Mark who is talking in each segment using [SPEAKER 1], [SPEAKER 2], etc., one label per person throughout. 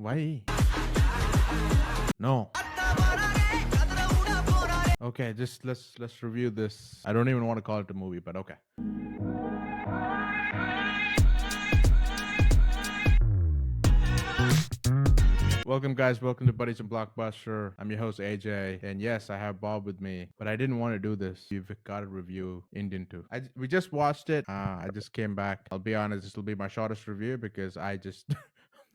[SPEAKER 1] Why? No. Okay, just let's review this. I don't even want to call it a movie, but okay. Welcome, guys. Welcome to Buddies and Blockbuster. I'm your host, AJ. And yes, I have Bob with me, but I didn't want to do this. You've got to review Indian 2. We just watched it. I just came back. I'll be honest, this will be my shortest review because I just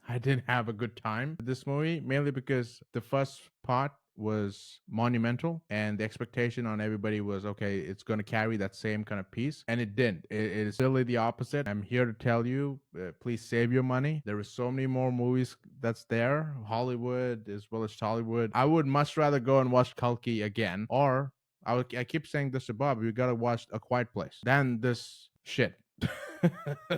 [SPEAKER 1] I didn't have a good time with this movie, mainly because the first part was monumental and the expectation on everybody was okay, it's going to carry that same kind of piece, and it didn't. It is really the opposite. I'm here to tell you, please save your money. There is so many more movies that's there, Hollywood as well as Tollywood. I would much rather go and watch Kalki again, or I keep saying this to Bob, you gotta watch A Quiet Place than this shit.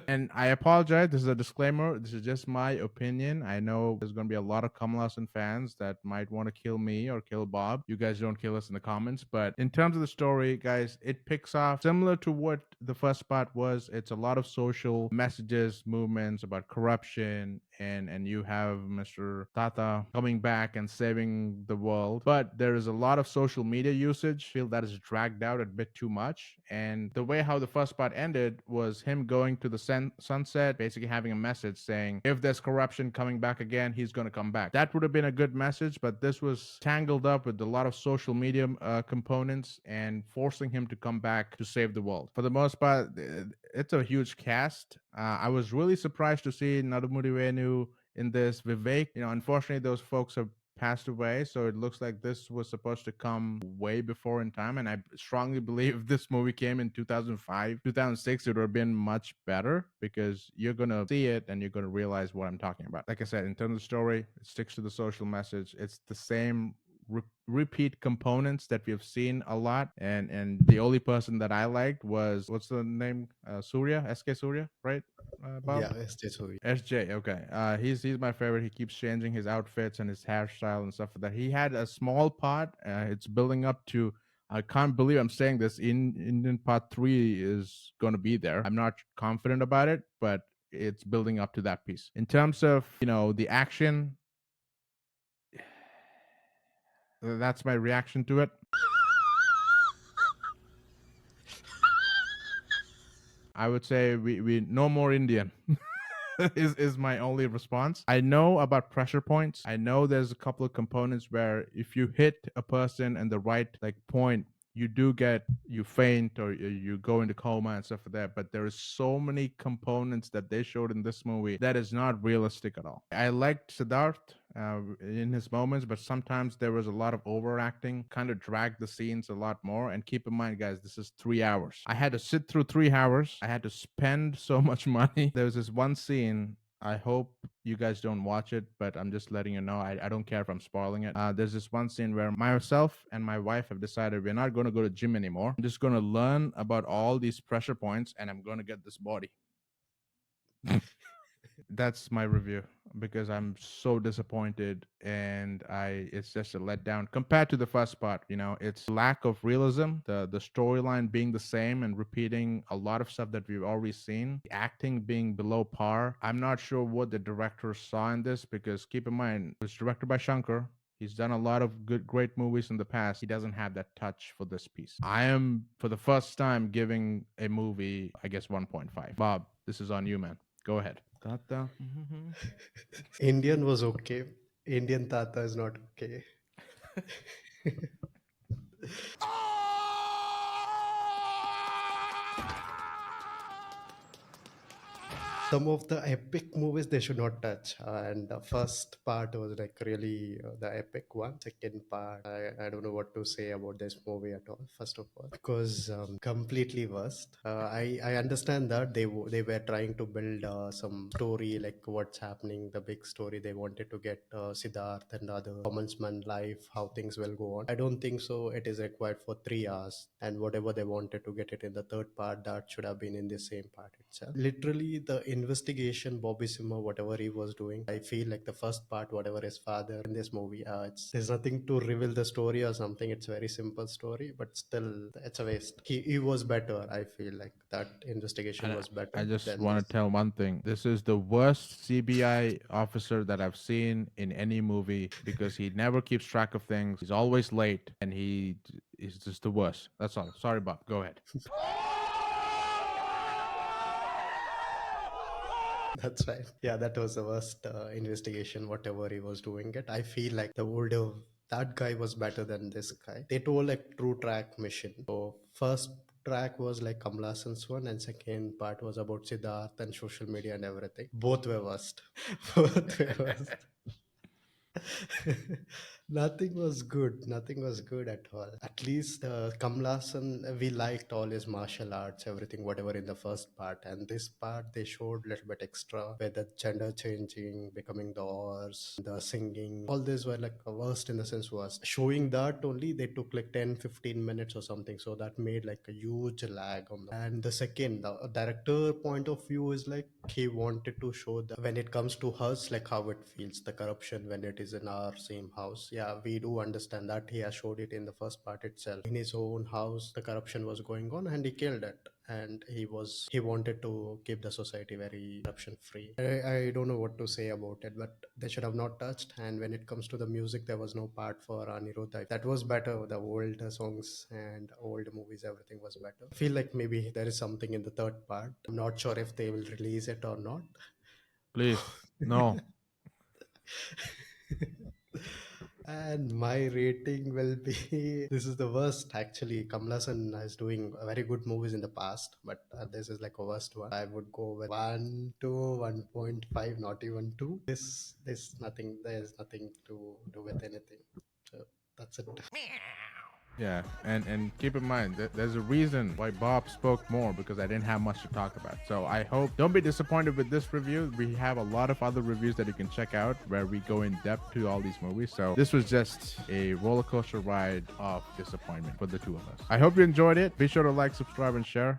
[SPEAKER 1] And I apologize. This is a disclaimer. This is just my opinion. I know there's going to be a lot of KamalHaasan fans that might want to kill me or kill Bob. You guys don't kill us in the comments. But in terms of the story, guys, it picks off similar to what the first part was. It's a lot of social messages, movements about corruption, and you have Mr. Thatha coming back and saving the world. But there is a lot of social media usage. I feel that is dragged out a bit too much. And the way how the first part ended was him going to the sunset, basically having a message saying, if there's corruption coming back again, he's going to come back. That would have been a good message, but this was tangled up with a lot of social media components and forcing him to come back to save the world. For the most part, it's a huge cast. I was really surprised to see Nadumudi Venu in this. Vivek, unfortunately, those folks have passed away, so it looks like this was supposed to come way before in time, and I strongly believe if this movie came in 2005 2006, it would have been much better, because you're gonna see it and you're gonna realize what I'm talking about. Like I said, in terms of story, it sticks to the social message. It's the same repeat components that we've seen a lot, and the only person that I liked was, what's the name, Surya, SK Surya, right? Bob?
[SPEAKER 2] Yeah, it's just who.
[SPEAKER 1] SJ, okay. He's my favorite. He keeps changing his outfits and his hairstyle and stuff like that. He had a small part. It's building up to. I can't believe I'm saying this. In part 3 is going to be there. I'm not confident about it, but it's building up to that piece. In terms of the action, that's my reaction to it. I would say we no more Indian. is my only response. I know about pressure points. I know there's a couple of components where if you hit a person and the right point, you faint or you go into coma and stuff like that. But there is so many components that they showed in this movie that is not realistic at all. I liked Siddharth in his moments, but sometimes there was a lot of overacting, kind of dragged the scenes a lot more. And keep in mind, guys, this is 3 hours. I had to sit through 3 hours. I had to spend so much money. There was this one scene, I hope you guys don't watch it, but I'm just letting you know. I don't care if I'm spoiling it. There's this one scene where myself and my wife have decided we're not going to go to gym anymore. I'm just going to learn about all these pressure points, and I'm going to get this body. That's my review, because I'm so disappointed, and it's just a letdown compared to the first part. It's lack of realism, the storyline being the same and repeating a lot of stuff that we've already seen, the acting being below par. I'm not sure what the director saw in this, because keep in mind, it was directed by Shankar. He's done a lot of great movies in the past. He doesn't have that touch for this piece. I am, for the first time, giving a movie, I guess, 1.5. Bob, this is on you, man. Go ahead. Thatha.
[SPEAKER 2] Indian was okay. Indian Tata is not okay. Some of the epic movies they should not touch. And the first part was like really the epic one. Second part, I don't know what to say about this movie at all. First of all, because completely worst. I understand that they were trying to build some story, like what's happening, the big story. They wanted to get Siddharth and other common man life, how things will go on. I don't think so. It is required for 3 hours, and whatever they wanted to get it in the third part, that should have been in the same part itself. Literally, the investigation, Bobby Simmer, whatever he was doing, I feel like the first part, whatever his father in this movie, there's nothing to reveal the story or something. It's a very simple story, but still, it's a waste. He was better. I feel like that investigation
[SPEAKER 1] And
[SPEAKER 2] was better
[SPEAKER 1] I just
[SPEAKER 2] than
[SPEAKER 1] want
[SPEAKER 2] this.
[SPEAKER 1] to tell one thing. This is the worst CBI officer that I've seen in any movie because he never keeps track of things. He's always late and he is just the worst. That's all. Sorry, Bob. Go ahead.
[SPEAKER 2] That's right. Yeah, that was the worst investigation, whatever he was doing it. I feel like the older that guy was better than this guy. They told like true track mission. So first track was like KamalHaasan's one, and second part was about Siddharth and social media and everything. Both were worst. Both were worst. Nothing was good. Nothing was good at all. At least Kamal Haasan, we liked all his martial arts, everything, whatever in the first part. And this part, they showed a little bit extra, where the gender changing, becoming the horse, the singing. All these were like worst in the sense was showing that only they took like 10-15 minutes or something. So that made like a huge lag on them. And the second, the director point of view is like he wanted to show that when it comes to us, like how it feels, the corruption when it is in our same house. Yeah, we do understand that. He has showed it in the first part itself. In his own house, the corruption was going on and he killed it. And he wanted to keep the society very corruption free. I don't know what to say about it, but they should have not touched. And when it comes to the music, there was no part for Anirudh. That was better. The old songs and old movies, everything was better. I feel like maybe there is something in the third part. I'm not sure if they will release it or not.
[SPEAKER 1] Please. No.
[SPEAKER 2] And my rating will be this is the worst actually. Kamalasan is doing very good movies in the past, but this is like a worst one. I would go with 1 to 1.5, not even 2. There's nothing to do with anything. So that's it.
[SPEAKER 1] Yeah, and keep in mind that there's a reason why Bob spoke more because I didn't have much to talk about. So I hope don't be disappointed with this review. We have a lot of other reviews that you can check out where we go in depth to all these movies. So this was just a roller coaster ride of disappointment for the two of us. I hope you enjoyed it. Be sure to like, subscribe, and share.